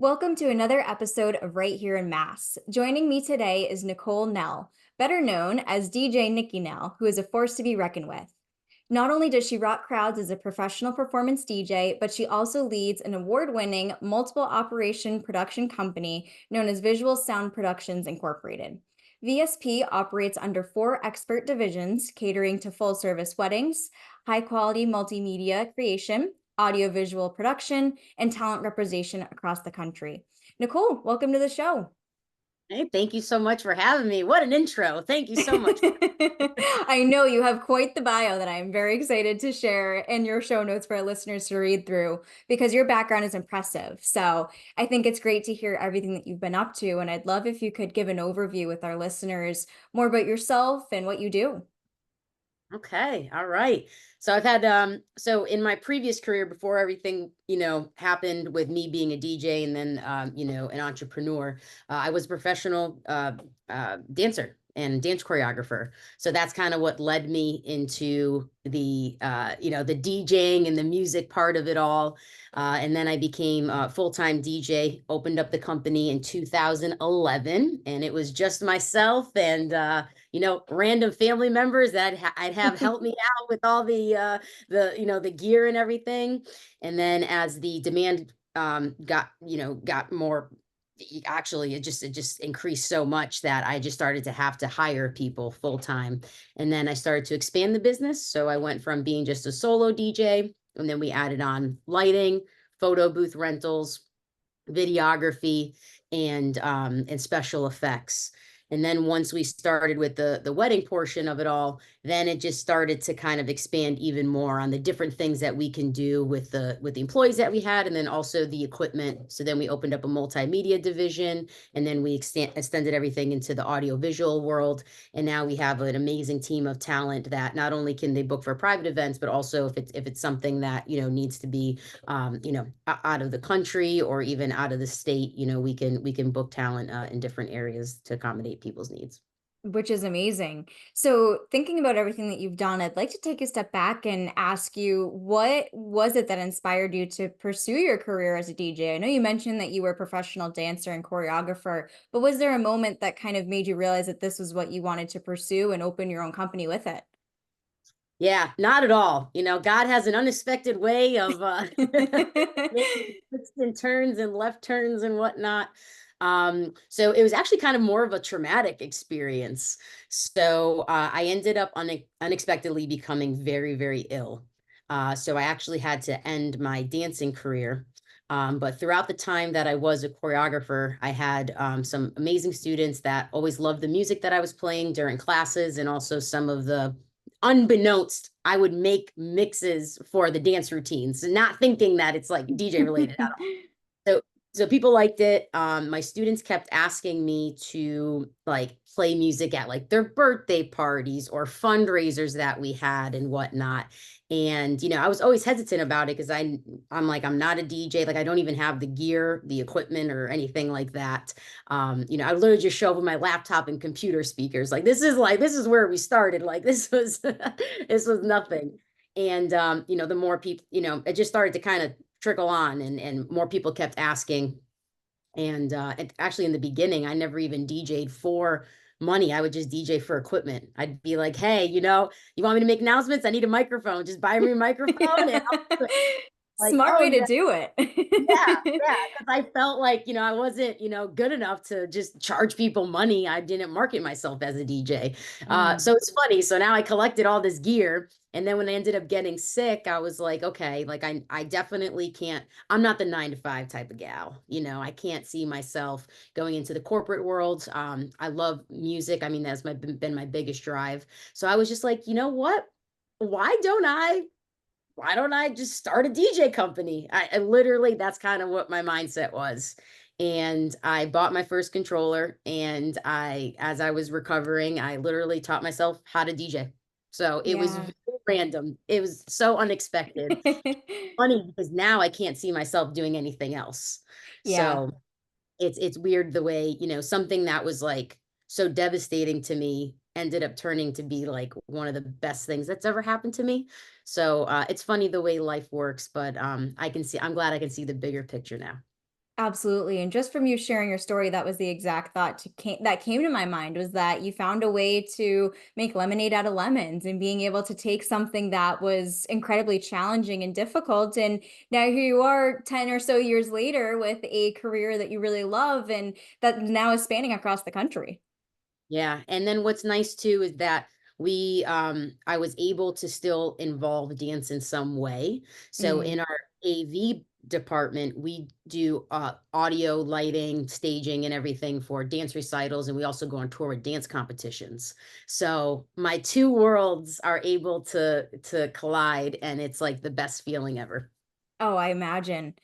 Welcome to another episode of Right Here in Mass. Joining me today is Nicole Nell, better known as DJ Nicki Nell, who is a force to be reckoned with. Not only does she rock crowds as a professional performance DJ, but she also leads an award-winning multiple operation production company known as Visual Sound Productions Incorporated. VSP operates under 4 expert divisions, catering to full-service weddings, high-quality multimedia creation, audiovisual production, and talent representation across the country. Nicole, welcome to the show. Hey, thank you so much for having me. What an intro. Thank you so much. I know you have quite the bio that I'm very excited to share in your show notes for our listeners to read through because your background is impressive. So I think it's great to hear everything that you've been up to. And I'd love if you could give an overview with our listeners more about yourself and what you do. Okay. All right. So I've had so in my previous career before everything, happened with me being a DJ and then an entrepreneur, I was a professional dancer and dance choreographer. So that's kind of what led me into the DJing and the music part of it all. And then I became a full-time DJ, opened up the company in 2011, and it was just myself and random family members that I'd have help me out with all the gear and everything. And then as the demand got more, actually it just increased so much that I just started to have to hire people full time. And then I started to expand the business. So I went from being just a solo DJ, and then we added on lighting, photo booth rentals, videography, and special effects. And then once we started with the wedding portion of it all, then it just started to kind of expand even more on the different things that we can do with the employees that we had, and then also the equipment. So then we opened up a multimedia division, and then we extended everything into the audio visual world. And now we have an amazing team of talent that not only can they book for private events, but also if it's something that needs to be out of the country or even out of the state, we can book talent in different areas to accommodate people's needs. Which is amazing. So, thinking about everything that you've done, I'd like to take a step back and ask you, what was it that inspired you to pursue your career as a DJ? I know you mentioned that you were a professional dancer and choreographer, but was there a moment that kind of made you realize that this was what you wanted to pursue and open your own company with it? Yeah, not at all. God has an unexpected way of making twists and turns and left turns and whatnot. So it was actually kind of more of a traumatic experience. So I ended up unexpectedly becoming very, very ill. So I actually had to end my dancing career. But throughout the time that I was a choreographer, I had some amazing students that always loved the music that I was playing during classes, and also some of the unbeknownst, I would make mixes for the dance routines, not thinking that it's like DJ related at all. So people liked it. My students kept asking me to like play music at like their birthday parties or fundraisers that we had and whatnot. And I was always hesitant about it because I'm like, I'm not a DJ. Like I don't even have the gear, the equipment, or anything like that. I literally just show up with my laptop and computer speakers. This is where we started. Like this was this was nothing. And the more people, it just started to kind of trickle on, and more people kept asking. And actually in the beginning, I never even DJ'd for money. I would just DJ for equipment. I'd be like, hey, you want me to make announcements? I need a microphone. Just buy me a microphone and I'll do it. Like, Smart oh way to yeah, do it. yeah, yeah. Because I felt like, I wasn't, good enough to just charge people money. I didn't market myself as a DJ. So Mm. it's funny. So now I collected all this gear. And then when I ended up getting sick, I was like, okay, like I definitely can't, I'm not the 9 to 5 type of gal. I can't see myself going into the corporate world. I love music. I mean, that's been my biggest drive. So I was just like, you know what? Why don't I just start a DJ company? I literally, that's kind of what my mindset was. And I bought my first controller, and as I was recovering, I literally taught myself how to DJ. So it was Yeah. very random. It was so unexpected. Funny because now I can't see myself doing anything else. Yeah. So it's weird the way, something that was like so devastating to me ended up turning to be like one of the best things that's ever happened to me. So it's funny the way life works, but I'm glad I can see the bigger picture now. Absolutely. And just from you sharing your story, that was the exact thought that came to my mind, was that you found a way to make lemonade out of lemons and being able to take something that was incredibly challenging and difficult. And now here you are 10 or so years later with a career that you really love and that now is spanning across the country. Yeah, and then what's nice too is that I was able to still involve dance in some way. So Mm. in our AV department, we do audio, lighting, staging, and everything for dance recitals, and we also go on tour with dance competitions. So my two worlds are able to collide, and it's like the best feeling ever. Oh, I imagine.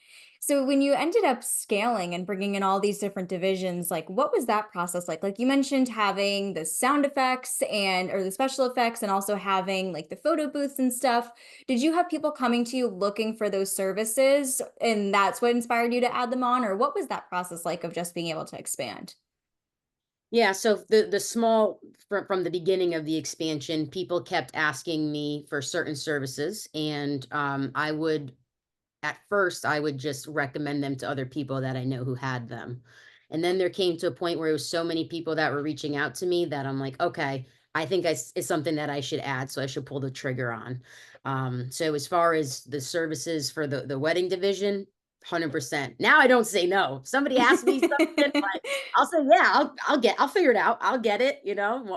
So when you ended up scaling and bringing in all these different divisions, like what was that process like? Like you mentioned having the sound effects and or the special effects and also having like the photo booths and stuff. Did you have people coming to you looking for those services and that's what inspired you to add them on, or what was that process like of just being able to expand? Yeah, so the small from the beginning of the expansion, people kept asking me for certain services, and I would at first I would just recommend them to other people that I know who had them. And then there came to a point where it was so many people that were reaching out to me that I'm like, okay, I think it's something that I should add, so I should pull the trigger on. So as far as the services for the wedding division, 100%. Now I don't say no. If somebody asks me something, like I'll say, yeah, I'll figure it out. I'll get it,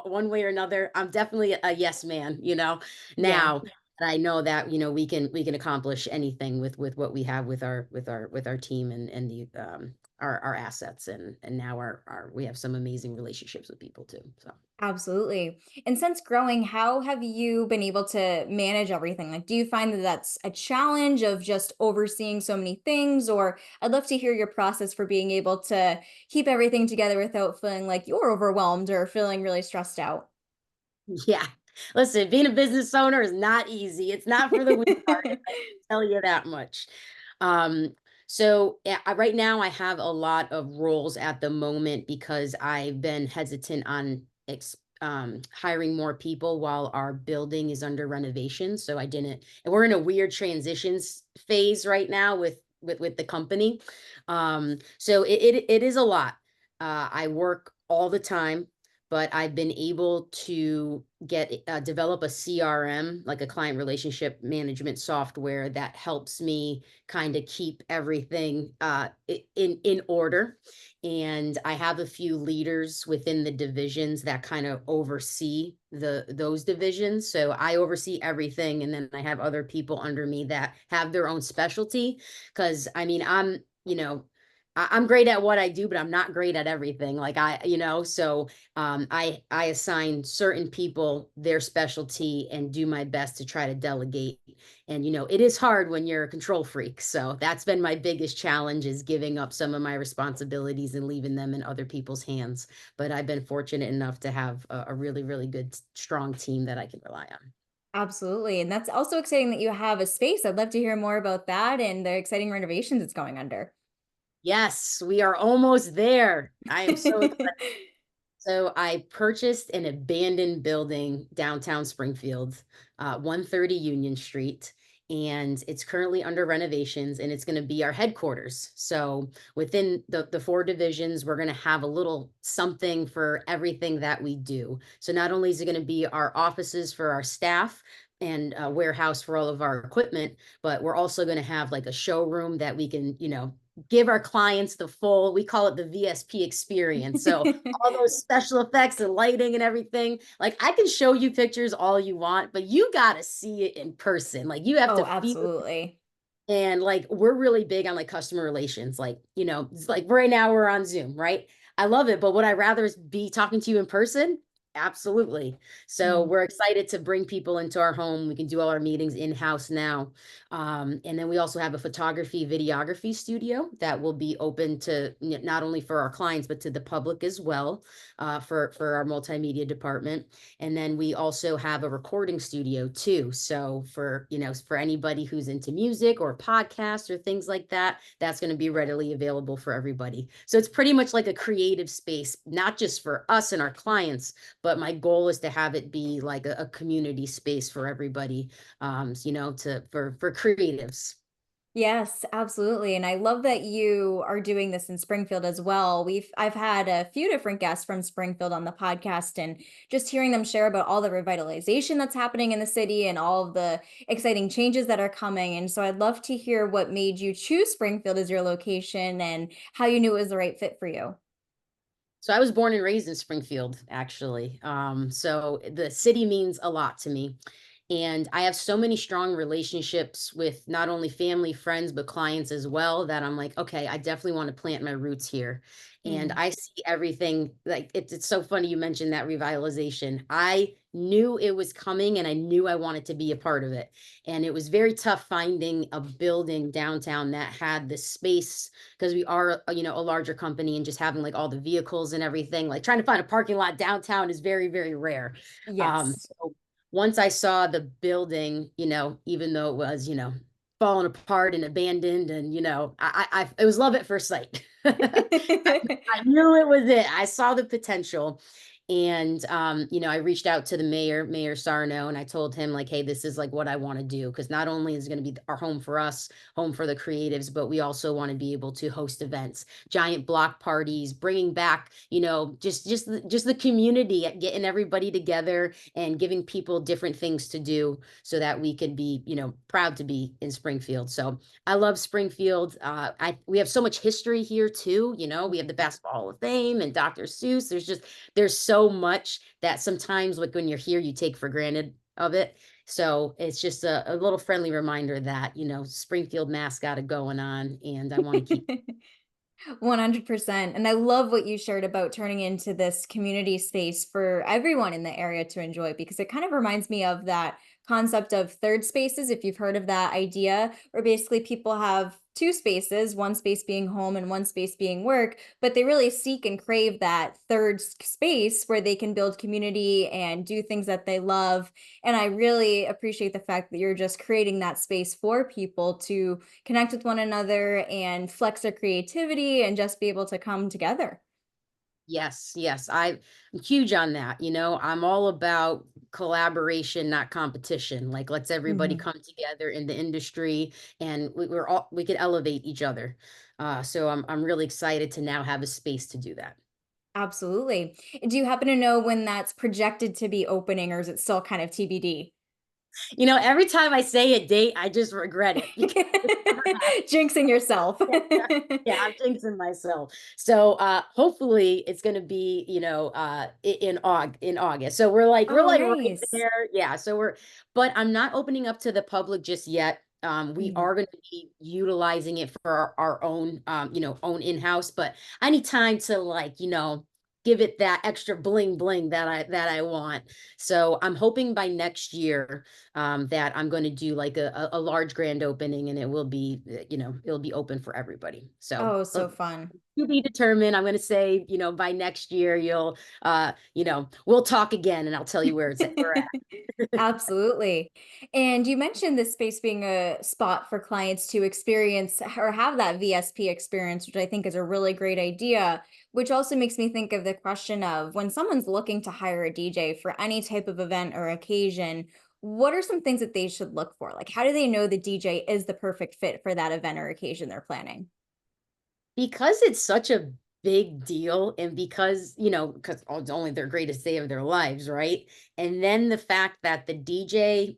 one way or another. I'm definitely a yes man, Yeah. now that I know that, we can accomplish anything with what we have with our team and the our assets and now our we have some amazing relationships with people too. So Absolutely. And since growing, how have you been able to manage everything? Like, do you find that that's a challenge of just overseeing so many things? Or I'd love to hear your process for being able to keep everything together without feeling like you're overwhelmed or feeling really stressed out. yeah. Listen, being a business owner is not easy. It's not for the weak-hearted, I can tell you that much. Um, so yeah, right now I have a lot of roles at the moment because I've been hesitant on hiring more people while our building is under renovation. So I didn't, and we're in a weird transitions phase right now with the company. So it is a lot. I work all the time, but I've been able to develop a CRM, like a client relationship management software that helps me kind of keep everything in order. And I have a few leaders within the divisions that kind of oversee those divisions. So I oversee everything, and then I have other people under me that have their own specialty. Because I mean, I'm great at what I do, but I'm not great at everything. Like so I assign certain people their specialty and do my best to try to delegate. And it is hard when you're a control freak. So that's been my biggest challenge, is giving up some of my responsibilities and leaving them in other people's hands. But I've been fortunate enough to have a really, really good, strong team that I can rely on. Absolutely. And that's also exciting that you have a space. I'd love to hear more about that and the exciting renovations it's going under. Yes, we are almost there. I am so excited. So I purchased an abandoned building downtown Springfield, 130 Union Street, and it's currently under renovations, and it's going to be our headquarters. So within the four divisions, we're going to have a little something for everything that we do. So not only is it going to be our offices for our staff and a warehouse for all of our equipment, but we're also going to have like a showroom that we can, give our clients the full, we call it the VSP experience. So all those special effects and lighting and everything. Like I can show you pictures all you want, but you got to see it in person. Like you have to Oh, feel absolutely. and like we're really big on like customer relations. Like, it's like right now we're on Zoom, right? I love it, but would I rather be talking to you in person? Absolutely. So Mm. we're excited to bring people into our home. We can do all our meetings in-house now. And then we also have a photography, videography studio that will be open to not only for our clients, but to the public as well, for our multimedia department. And then we also have a recording studio too. So for anybody who's into music or podcasts or things like that, that's going to be readily available for everybody. So it's pretty much like a creative space, not just for us and our clients, but my goal is to have it be like a community space for everybody, for creatives. Yes, absolutely. And I love that you are doing this in Springfield as well. I've had a few different guests from Springfield on the podcast, and just hearing them share about all the revitalization that's happening in the city and all of the exciting changes that are coming. And so I'd love to hear what made you choose Springfield as your location and how you knew it was the right fit for you. So I was born and raised in Springfield, actually. So the city means a lot to me. And I have so many strong relationships with not only family, friends, but clients as well that I'm like, okay, I definitely want to plant my roots here. And Mm. I see everything like it's so funny you mentioned that revitalization. I knew it was coming and I knew I wanted to be a part of it. And it was very tough finding a building downtown that had the space because we are, a larger company and just having like all the vehicles and everything. Like trying to find a parking lot downtown is very, very rare. Yes. So once I saw the building, even though it was, falling apart and abandoned, and it was love at first sight. I knew it was it. I saw the potential. And I reached out to the Mayor Sarno, and I told him like, hey, this is like what I want to do. Because not only is it going to be our home for us, home for the creatives, but we also want to be able to host events, giant block parties, bringing back, just the community, getting everybody together and giving people different things to do so that we could be, proud to be in Springfield. So I love Springfield. We have so much history here too. We have the Basketball Hall of Fame and Dr. Seuss. There's so much that sometimes like when you're here, you take for granted of it. So it's just a little friendly reminder that, Springfield Mass got it going on, and I want to keep. 100%. And I love what you shared about turning into this community space for everyone in the area to enjoy, because it kind of reminds me of that concept of third spaces, if you've heard of that idea, where basically people have two spaces, one space being home and one space being work, but they really seek and crave that third space where they can build community and do things that they love. And I really appreciate the fact that you're just creating that space for people to connect with one another and flex their creativity and just be able to come together. Yes, yes. I'm huge on that. I'm all about collaboration, not competition. Like let's everybody Mhm. come together in the industry and we could elevate each other. So I'm really excited to now have a space to do that. Absolutely. Do you happen to know when that's projected to be opening, or is it still kind of TBD? Every time I say a date, I just regret it because it never Jinxing yourself. Yeah, I'm jinxing myself. So hopefully it's gonna be, in August. So we're Oh, like right nice. there. Yeah. But I'm not opening up to the public just yet. We Mhm. are going to be utilizing it for our own, own in-house, but I need time to like, give it that extra bling bling that I want. So I'm hoping by next year that I'm going to do like a large grand opening, and it will be, it'll be open for everybody. So Oh, so fun. to be determined. I'm going to say, by next year, we'll talk again and I'll tell you we're at. Absolutely. And you mentioned this space being a spot for clients to experience or have that VSP experience, which I think is a really great idea, which also makes me think of the question of when someone's looking to hire a DJ for any type of event or occasion, what are some things that they should look for? Like, how do they know the DJ is the perfect fit for that event or occasion they're planning? Because it's such a big deal, and because it's only their greatest day of their lives, right? And then the fact that the DJ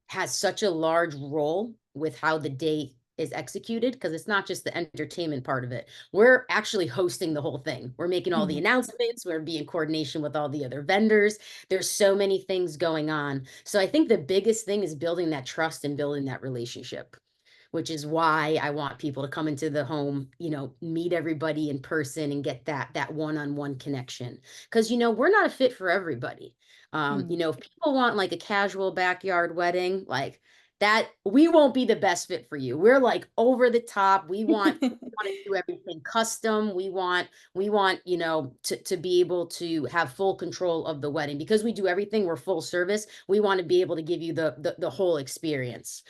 has such a large role with how the day is executed, because it's not just the entertainment part of it. We're actually hosting the whole thing. We're making all the Mhm. announcements, we're being in coordination with all the other vendors. There's so many things going on. So I think the biggest thing is building that trust and building that relationship, which is why I want people to come into the home, meet everybody in person and get that one-on-one connection. Because we're not a fit for everybody. Mm. If people want like a casual backyard wedding, like that, we won't be the best fit for you. We're like over the top. We want to do everything custom. We want, to be able to have full control of the wedding because we do everything. We're full service. We want to be able to give you the whole experience.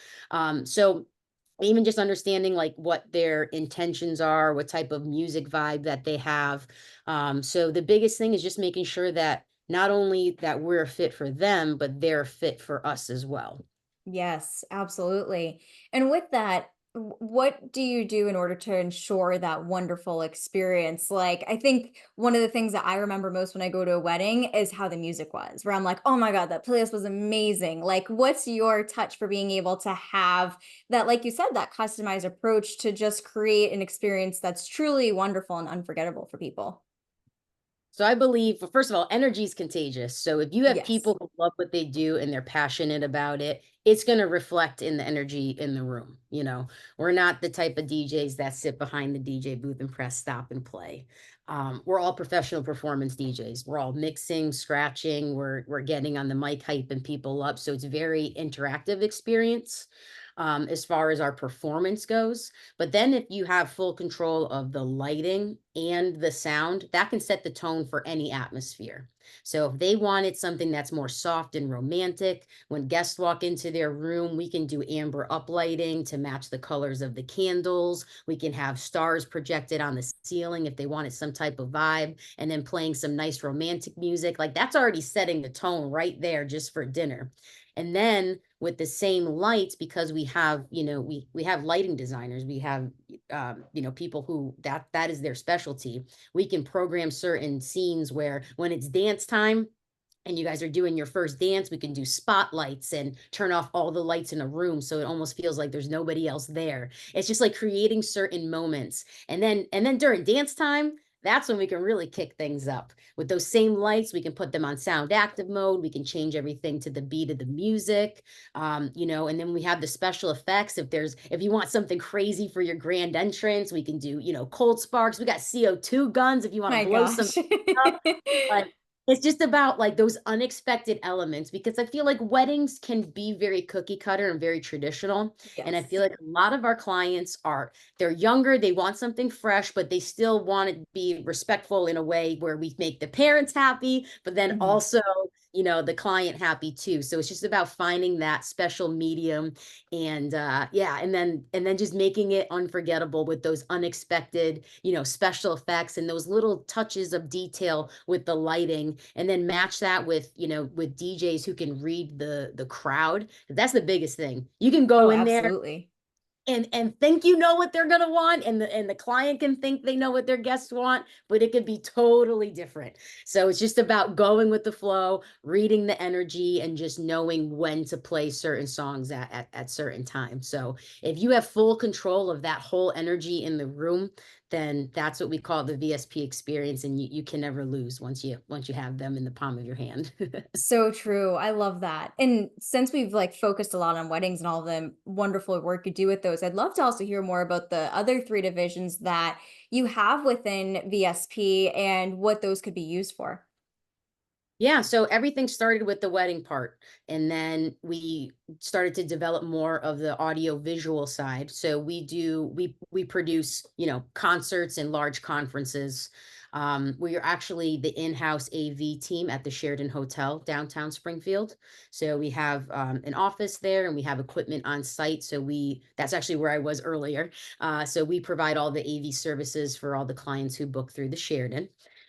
So even just understanding like what their intentions are, what type of music vibe that they have. So the biggest thing is just making sure that not only that we're a fit for them, but they're a fit for us as well. Yes, absolutely. And with that, What do you do in order to ensure that wonderful experience? Like, I think one of the things that I remember most when I go to a wedding is how the music was, where I'm like, oh my God, that playlist was amazing. Like, what's your touch for being able to have that, like you said, that customized approach to just create an experience that's truly wonderful and unforgettable for people? So I believe, well, first of all, energy is contagious. So if you have Yes. people who love what they do and they're passionate about it, it's going to reflect in the energy in the room. We're not the type of DJs that sit behind the DJ booth and press stop and play. We're all professional performance DJs. We're all mixing, scratching. We're getting on the mic, hyping people up. So it's very interactive experience as far as our performance goes. But then if you have full control of the lighting and the sound, that can set the tone for any atmosphere. So if they wanted something that's more soft and romantic, when guests walk into their room, we can do amber uplighting to match the colors of the candles. We can have stars projected on the ceiling if they wanted some type of vibe, and then playing some nice romantic music. Like that's already setting the tone right there just for dinner. And then with the same lights, because we have, we have lighting designers, we have, people who that is their specialty. We can program certain scenes where when it's dance time and you guys are doing your first dance, we can do spotlights and turn off all the lights in a room so it almost feels like there's nobody else there. It's just like creating certain moments. And then during dance time, that's when we can really kick things up. With those same lights, we can put them on sound active mode. We can change everything to the beat of the music. And then we have the special effects. If you want something crazy for your grand entrance, we can do, cold sparks. We got CO2 guns if you want to My blow some gosh. up. Like it's just about like those unexpected elements, because I feel like weddings can be very cookie cutter and very traditional. And I feel Yes. like a lot of our clients they're younger, they want something fresh, but they still want to be respectful in a way where we make the parents happy, but then Mhm. also, the client happy too. So it's just about finding that special medium and yeah, and then just making it unforgettable with those unexpected, special effects and those little touches of detail with the lighting, and then match that with DJs who can read the crowd. That's the biggest thing. You can go Oh, in there absolutely. and think you know what they're gonna want, and the client can think they know what their guests want, but it could be totally different. So it's just about going with the flow, reading the energy, and just knowing when to play certain songs at certain times. So if you have full control of that whole energy in the room, then that's what we call the VSP experience, and you can never lose once you have them in the palm of your hand. So true. I love that. And since we've like focused a lot on weddings and all the wonderful work you do with those, I'd love to also hear more about the other three divisions that you have within VSP and what those could be used for. Yeah, so everything started with the wedding part, and then we started to develop more of the audio visual side. So we produce, concerts and large conferences. We are actually the in-house AV team at the Sheridan Hotel downtown Springfield. So we have an office there, and we have equipment on site. So that's actually where I was earlier. So we provide all the AV services for all the clients who book through the Sheridan.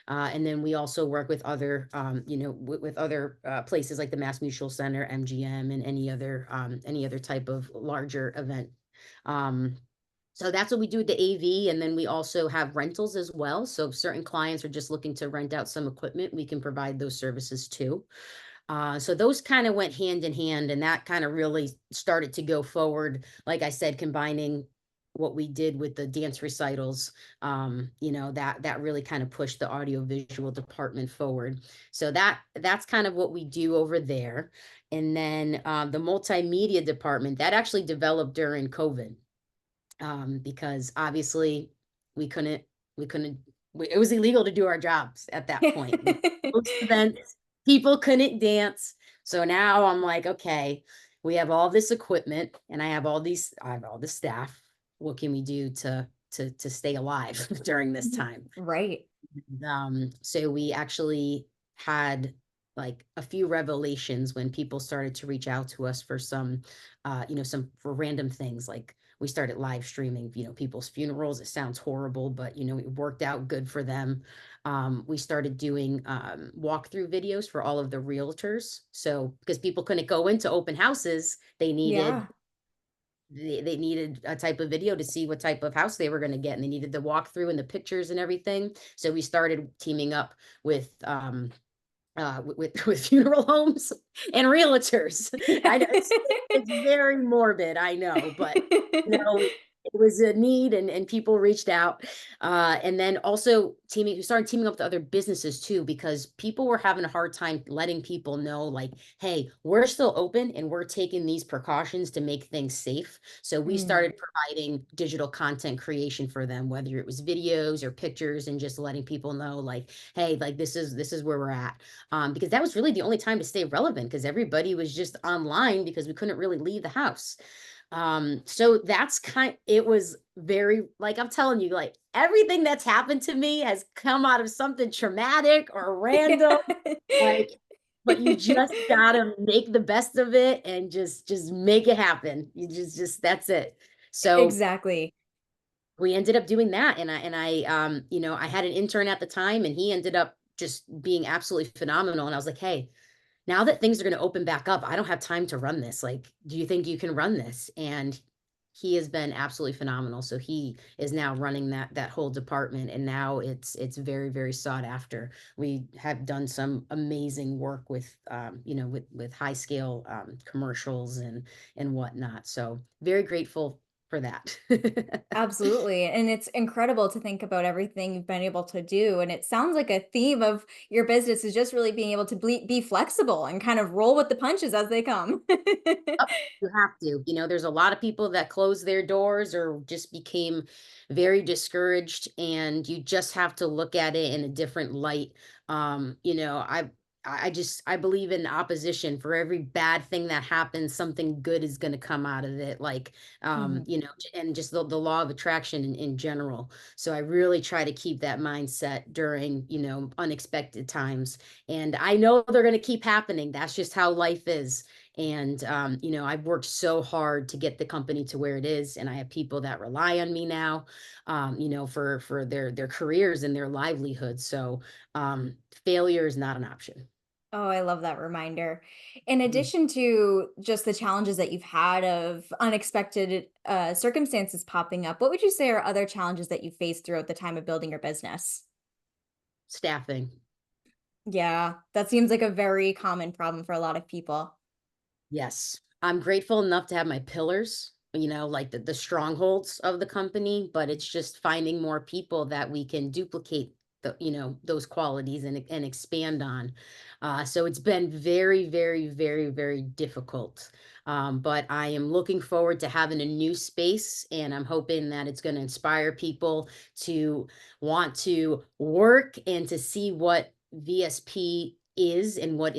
And then we also work with other, with other places like the Mass Mutual Center, MGM, and any other type of larger event. Um, so that's what we do with the AV, and then we also have rentals as well. So if certain clients are just looking to rent out some equipment, we can provide those services too. So those kind of went hand in hand, and that kind of really started to go forward. Like I said, combining what we did with the dance recitals, that really kind of pushed the audio visual department forward. So that's kind of what we do over there. And then the multimedia department that actually developed during COVID, because obviously we couldn't we couldn't it was illegal to do our jobs at that point. We host events, people couldn't dance. So now I'm like, okay, we have all this equipment, and I have all this staff. What can we do to stay alive during this time? Right. So we actually had like a few revelations when people started to reach out to us for some for random things. Like we started live streaming, people's funerals. It sounds horrible, but it worked out good for them. We started doing walkthrough videos for all of the realtors. So because people couldn't go into open houses, they needed Yeah. they needed a type of video to see what type of house they were going to get, and they needed the walkthrough and the pictures and everything. So we started teaming up with with funeral homes and realtors. I know it's very morbid, I know, but you know, it was a need, and people reached out. And then also we started teaming up with other businesses too, because people were having a hard time letting people know, like, hey, we're still open and we're taking these precautions to make things safe. So we Mm. started providing digital content creation for them, whether it was videos or pictures, and just letting people know, like, hey, like this is where we're at, because that was really the only time to stay relevant, because everybody was just online because we couldn't really leave the house. So that's it was very, like, I'm telling you, like, everything that's happened to me has come out of something traumatic or random, like, but you just gotta make the best of it and just make it happen. You just that's it. So Exactly. we ended up doing that, I had an intern at the time, and he ended up just being absolutely phenomenal, and I was like, hey, now that things are going to open back up, I don't have time to run this. Like, do you think you can run this? And he has been absolutely phenomenal. So he is now running that whole department, and now it's very, very sought after. We have done some amazing work with with high scale commercials and whatnot. So very grateful for that. Absolutely. And it's incredible to think about everything you've been able to do. And it sounds like a theme of your business is just really being able to be flexible and kind of roll with the punches as they come. Yep, you have to. There's a lot of people that closed their doors or just became very discouraged, and you just have to look at it in a different light. I believe in opposition. For every bad thing that happens, something good is going to come out of it. Like, Mhm. and just the law of attraction in general. So I really try to keep that mindset during, unexpected times. And I know they're going to keep happening. That's just how life is. And I've worked so hard to get the company to where it is, and I have people that rely on me now, for their careers and their livelihood. So failure is not an option. Oh, I love that reminder. In Mhm. addition to just the challenges that you've had of unexpected circumstances popping up, what would you say are other challenges that you faced throughout the time of building your business? Staffing. Yeah, that seems like a very common problem for a lot of people. Yes. I'm grateful enough to have my pillars, like the strongholds of the company, but it's just finding more people that we can duplicate those qualities and expand on. So it's been very, very, very, very difficult. But I am looking forward to having a new space, and I'm hoping that it's going to inspire people to want to work and to see what VSP is and what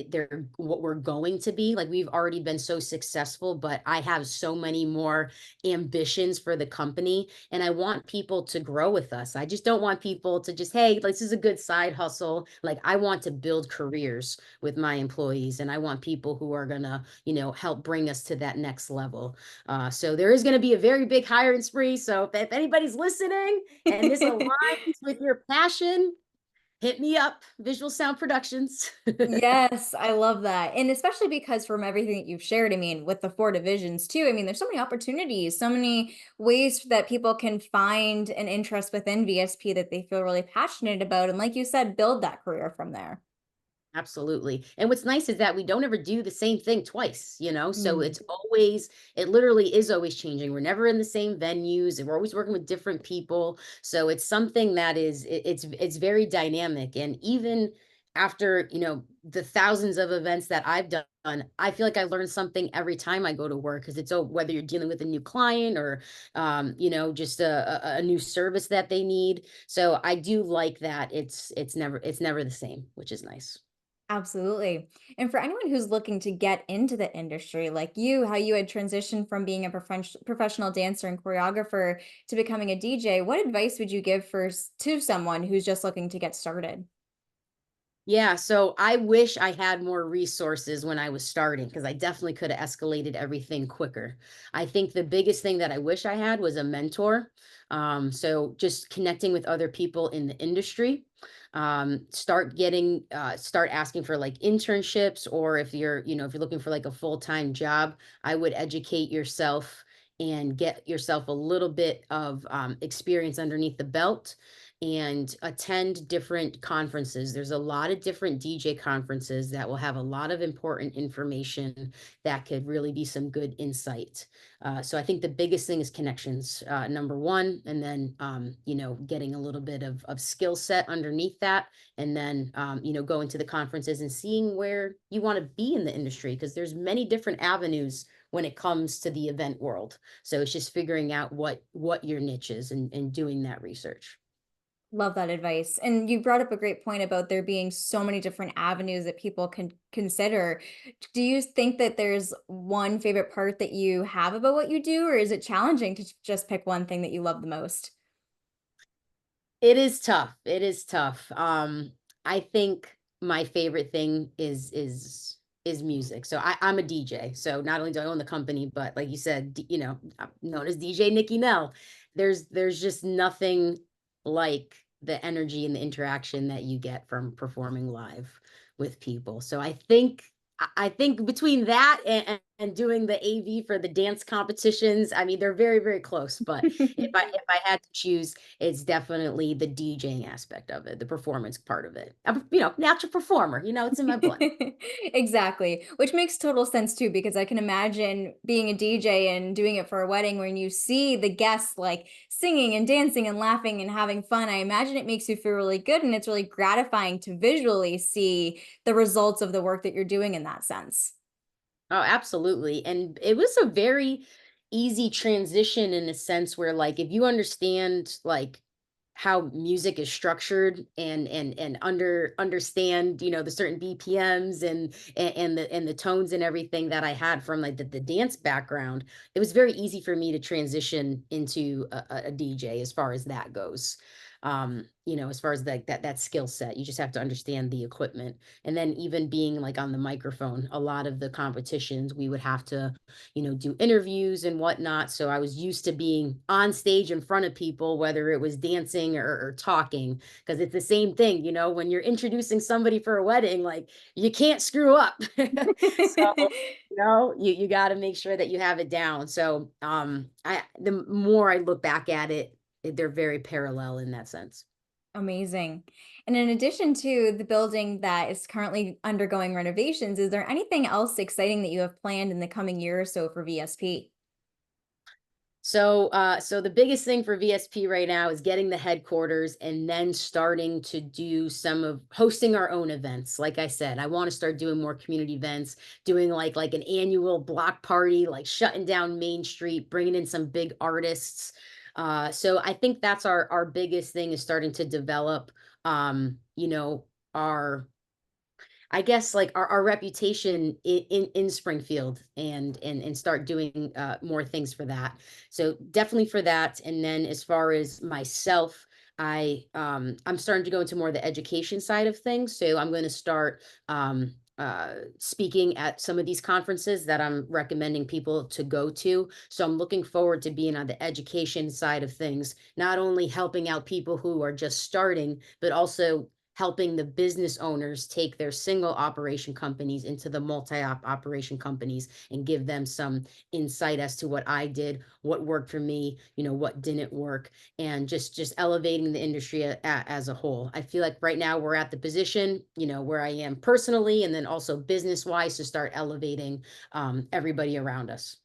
we're going to be. Like, we've already been so successful, but I have so many more ambitions for the company, and I want people to grow with us. I just don't want people to just, hey, this is a good side hustle. Like, I want to build careers with my employees, and I want people who are gonna, help bring us to that next level. So there is going to be a very big hiring spree. So if anybody's listening and this aligns with your passion, hit me up, Visual Sound Productions. Yes, I love that. And especially because from everything that you've shared, I mean, with the 4 divisions too, I mean, there's so many opportunities, so many ways that people can find an interest within VSP that they feel really passionate about. And like you said, build that career from there. Absolutely. And what's nice is that we don't ever do the same thing twice. So Mm. it literally is always changing. We're never in the same venues, and we're always working with different people. So it's something that it's very dynamic. And even after, the thousands of events that I've done, I feel like I learn something every time I go to work, because whether you're dealing with a new client or, just a new service that they need. So I do like that it's never the same, which is nice. Absolutely. And for anyone who's looking to get into the industry, like you, how you had transitioned from being a professional dancer and choreographer to becoming a DJ, what advice would you give to someone who's just looking to get started? Yeah, so I wish I had more resources when I was starting, because I definitely could have escalated everything quicker. I think the biggest thing that I wish I had was a mentor. So just connecting with other people in the industry. Start asking for like internships, or if you're looking for like a full-time job, I would educate yourself and get yourself a little bit of experience underneath the belt and attend different conferences. There's a lot of different DJ conferences that will have a lot of important information that could really be some good insight. So I think the biggest thing is connections, number one, and then getting a little bit of skill set underneath that, and then going to the conferences and seeing where you want to be in the industry, because there's many different avenues when it comes to the event world. So it's just figuring out what your niche is and doing that research. Love that advice. And you brought up a great point about there being so many different avenues that people can consider. Do you think that there's one favorite part that you have about what you do, or is it challenging to just pick one thing that you love the most? It is tough. It is tough. I think my favorite thing is music. So I'm a DJ. So not only do I own the company, but like you said, I'm known as DJ Nicki Nell. There's just nothing like the energy and the interaction that you get from performing live with people. So I think between that and doing the AV for the dance competitions, I mean, they're very, very close. But if I had to choose, it's definitely the DJing aspect of it, the performance part of it. I'm, natural performer, it's in my blood. Exactly, which makes total sense too, because I can imagine being a DJ and doing it for a wedding when you see the guests like singing and dancing and laughing and having fun. I imagine it makes you feel really good, and it's really gratifying to visually see the results of the work that you're doing in that sense. Oh, absolutely. And it was a very easy transition in a sense where, like, if you understand like how music is structured and understand, the certain BPMs and the tones and everything that I had from like the dance background, it was very easy for me to transition into a DJ as far as that goes. As far as that skill set, you just have to understand the equipment. And then even being like on the microphone, a lot of the competitions we would have to do interviews and whatnot. So I was used to being on stage in front of people, whether it was dancing or talking, because it's the same thing, when you're introducing somebody for a wedding, like you can't screw up. So you got to make sure that you have it down. So the more I look back at it, they're very parallel in that sense. Amazing. And in addition to the building that is currently undergoing renovations, is there anything else exciting that you have planned in the coming year or so for VSP? So the biggest thing for VSP right now is getting the headquarters and then starting to do some of hosting our own events. Like I said, I want to start doing more community events, doing like an annual block party, like shutting down Main Street, bringing in some big artists. So I think that's our biggest thing, is starting to develop, our I guess like our reputation in Springfield, and start doing more things for that. So definitely for that. And then as far as myself, I'm starting to go into more of the education side of things. So I'm going to start speaking at some of these conferences that I'm recommending people to go to. So I'm looking forward to being on the education side of things, not only helping out people who are just starting, but also helping the business owners take their single operation companies into the multi-op operation companies and give them some insight as to what I did, what worked for me, what didn't work, and just elevating the industry as a whole. I feel like right now we're at the position, where I am personally and then also business wise, to start elevating everybody around us.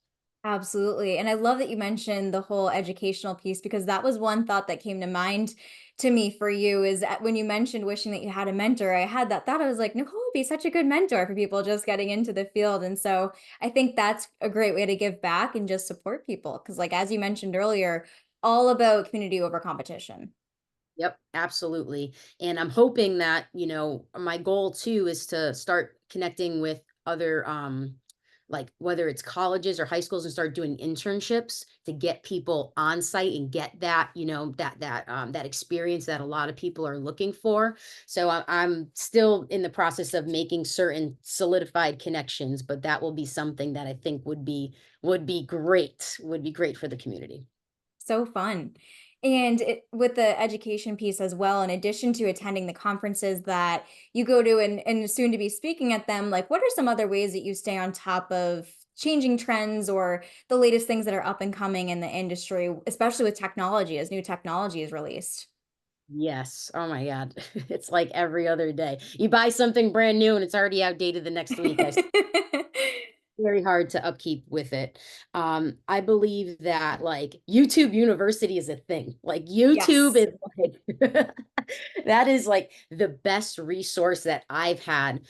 Absolutely. And I love that you mentioned the whole educational piece, because that was one thought that came to mind to me for you, is that when you mentioned wishing that you had a mentor, I had that thought. I was like, Nicole would be such a good mentor for people just getting into the field. And so I think that's a great way to give back and just support people. Cause like, as you mentioned earlier, all about community over competition. Yep, absolutely. And I'm hoping that, my goal too is to start connecting with other like whether it's colleges or high schools, and start doing internships to get people on site and get that, that experience that a lot of people are looking for. So I'm still in the process of making certain solidified connections, but that will be something that I think would be great for the community. So fun. And with the education piece as well, in addition to attending the conferences that you go to and soon to be speaking at them, like what are some other ways that you stay on top of changing trends or the latest things that are up and coming in the industry, especially with technology as new technology is released. Yes. Oh my God. It's like every other day. You buy something brand new and it's already outdated the next week. Very hard to upkeep with it. I believe that like YouTube University is a thing. Like YouTube Yes. is like that is like the best resource that I've had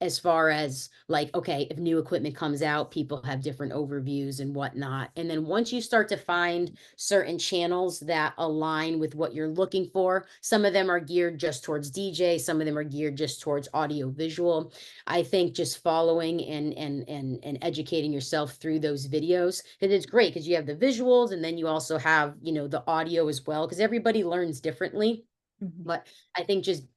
as far as like, okay, if new equipment comes out, people have different overviews and whatnot. And then once you start to find certain channels that align with what you're looking for, some of them are geared just towards DJ, some of them are geared just towards audio visual. I think just following and educating yourself through those videos, because it's great because you have the visuals and then you also have, you know, the audio as well, because everybody learns differently. Mhm. But I think just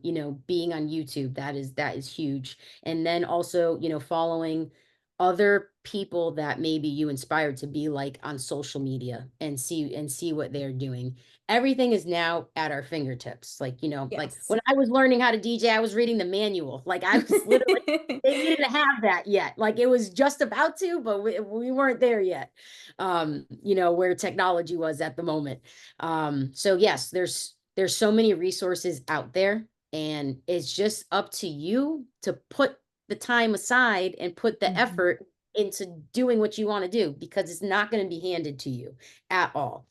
you know, being on YouTube, that is huge. And then also, you know, following other people that maybe you inspired to be like on social media and see what they're doing. Everything is now at our fingertips. Like, you know, like Yes. when I was learning how to DJ, I was reading the manual. Like I was literally we didn't have that yet. Like it was just about to, but we weren't there yet. You know, where technology was at the moment. So yes, there's so many resources out there, and it's just up to you to put the time aside and put the Mhm. effort into doing what you want to do, because it's not going to be handed to you at all.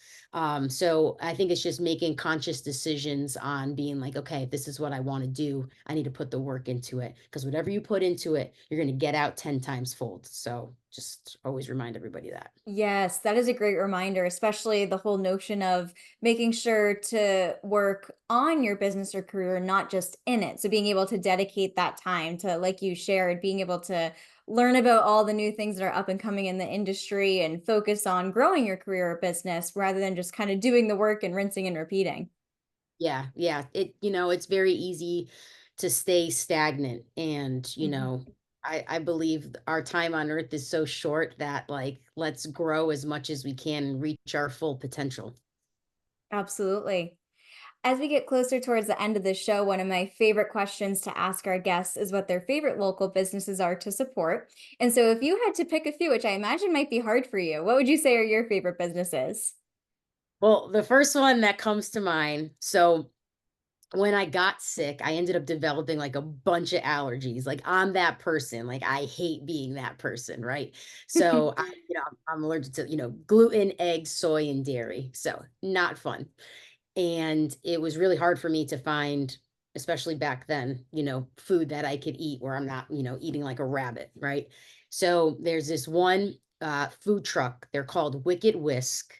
So I think it's just making conscious decisions on being like, okay, if this is what I want to do, I need to put the work into it, because whatever you put into it, you're going to get out 10 times fold. So just always remind everybody that. Yes, that is a great reminder, especially the whole notion of making sure to work on your business or career, not just in it. So being able to dedicate that time to, like you shared, being able to learn about all the new things that are up and coming in the industry and focus on growing your career or business rather than just kind of doing the work and rinsing and repeating. Yeah, yeah. It, you know, it's very easy to stay stagnant. And, you Mhm. know, I believe our time on earth is so short that like let's grow as much as we can and reach our full potential. Absolutely. As we get closer towards the end of the show, one of my favorite questions to ask our guests is what their favorite local businesses are to support. And so, if you had to pick a few, which I imagine might be hard for you, what would you say are your favorite businesses? Well, the first one that comes to mind, so when I got sick, I ended up developing like a bunch of allergies. Like I'm that person. Like I hate being that person, right? So I, you know, I'm allergic to, you know, gluten, eggs, soy, and dairy. So not fun. And it was really hard for me to find, especially back then, you know, food that I could eat where I'm not, you know, eating like a rabbit, right? So there's this one food truck. They're called Wicked Whisk,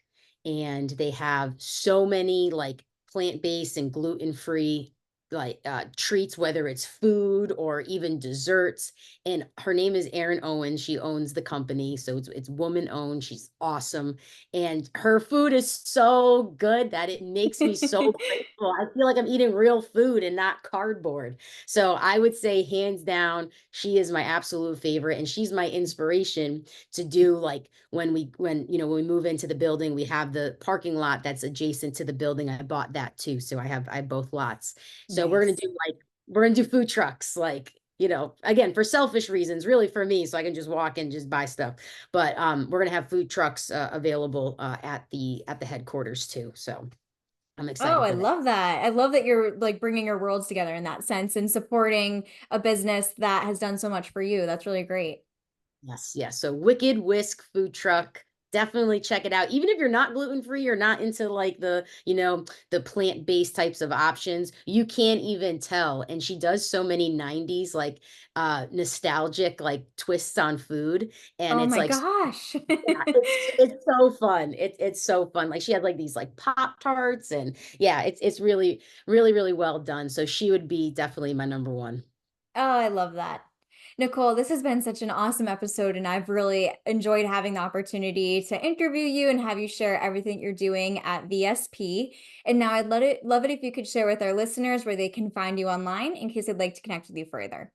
and they have so many like plant-based and gluten-free like treats, whether it's food or even desserts. And her name is Erin Owens. She owns the company, so it's woman owned. She's awesome, and her food is so good that it makes me so grateful. I feel like I'm eating real food and not cardboard. So I would say hands down, she is my absolute favorite, and she's my inspiration to do like when you know when we move into the building, we have the parking lot that's adjacent to the building. I bought that too, so I have both lots. So Nice. we're gonna do food trucks, like, you know, again, for selfish reasons, really for me, so I can just walk and just buy stuff. But we're gonna have food trucks available at the headquarters too. So I'm Oh, excited I for that. love that. I love that you're like bringing your worlds together in that sense and supporting a business that has done so much for you. That's really great. Yes, yes. So Wicked Whisk food truck. Definitely check it out. Even if you're not gluten free or not into like the, you know, the plant-based types of options, you can't even tell. And she does so many 90s like nostalgic like twists on food. And Oh it's my like, gosh. yeah, it's so fun. It's so fun. Like she had like these like Pop Tarts, and yeah, it's really, really, really well done. So she would be definitely my number one. Oh, I love that. Nicole, this has been such an awesome episode, and I've really enjoyed having the opportunity to interview you and have you share everything you're doing at VSP. And now I'd love it if you could share with our listeners where they can find you online in case they'd like to connect with you further.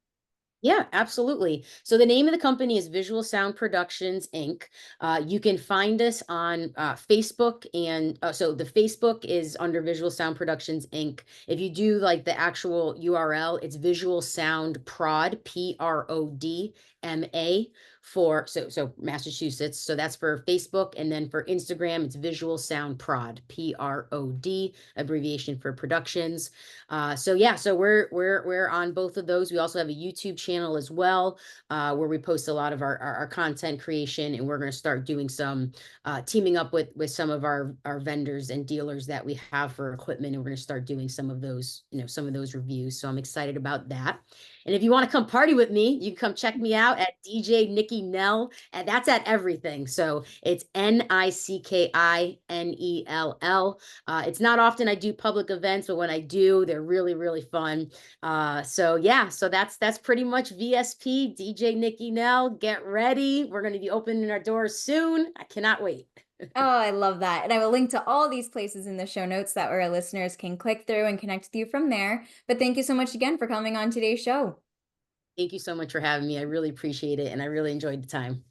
Yeah, absolutely. So the name of the company is Visual Sound Productions Inc. You can find us on Facebook, and so the Facebook is under Visual Sound Productions Inc. If you do like the actual URL, it's Visual Sound Prod, PRODMA for Massachusetts. So that's for Facebook, and then for Instagram, it's Visual Sound Prod, PROD, abbreviation for productions. So yeah, so we're on both of those. We also have a YouTube channel as well, where we post a lot of our content creation, and we're going to start doing some teaming up with some of our vendors and dealers that we have for equipment, and we're going to start doing some of those, some of those reviews. So I'm excited about that. And if you want to come party with me, you can come check me out at DJ Nicki Nell, and that's at everything. So it's NICKINELL. It's not often I do public events, but when I do, they're really, really fun. So yeah, so that's pretty much VSP, DJ Nicki Nell. Get ready. We're going to be opening our doors soon. I cannot wait. Oh, I love that. And I will link to all these places in the show notes that our listeners can click through and connect with you from there. But thank you so much again for coming on today's show. Thank you so much for having me. I really appreciate it, and I really enjoyed the time.